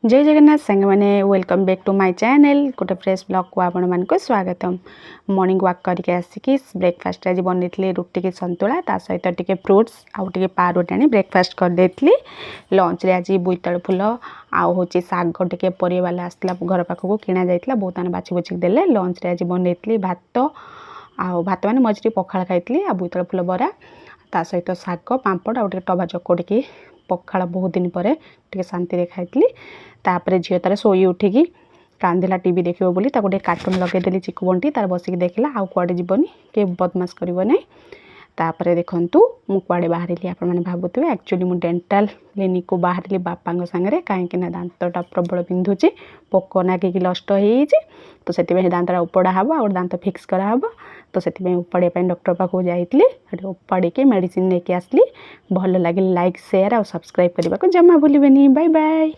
जय जगन्नाथ सांग मैंने welcome back to my channel गोटे फ्रेश ब्लॉग को आपण मान स्वागतम। मॉर्निंग वॉक करके आसिकी ब्रेकफास्ट आज बनई रुटी की संतुला ता सहित टिके फ्रुट्स आउ टिके पाउरुटी आनी ब्रेकफास्ट कर देती। लंच रे आज बोईतालु फुल आउ हूँ शाग टिके परिवाला आसला घर पाखक किणा जाइला बहुत आने बाछि बुछिक देले। लंच रे आज बनई भात आउ भात मैंने मझे पखाड़ खाई आ बोईतालु फुल बरा ता सहित शाग पांपड़ आउ टबा चकोड़ी पखाड़ बहुत दिन पर टे शांति खाई। तापर झील तार शोई उठिकी कांदिला टीवी देखियो बोली ताको गोटे कार्टून लगेदेली चिकु बंटी तार बसिक देखला आउ कुआडे जीवनी के बदमाश करिवो नै। तापर देखंतु मु कुआडे बाहरिली आपण माने भाबुतबे एक्चुअली मु डेंटल क्लिनिक को बाहरिली बापांग संगे काहेकि ना दांतटा प्रबल बिंधुची पोक नागिकी नष्ट होईची तो सेति दांतटा उपड़ा हबो और दांत फिक्स करा हबो तो सेति उपाड़े डॉक्टर पाखु जाइतली उपाड़ी के मेडिसिन लेके आसली। भल लगे लाइक शेयर और सब्सक्राइब करने को जमा भूलिबेनी। Bye bye.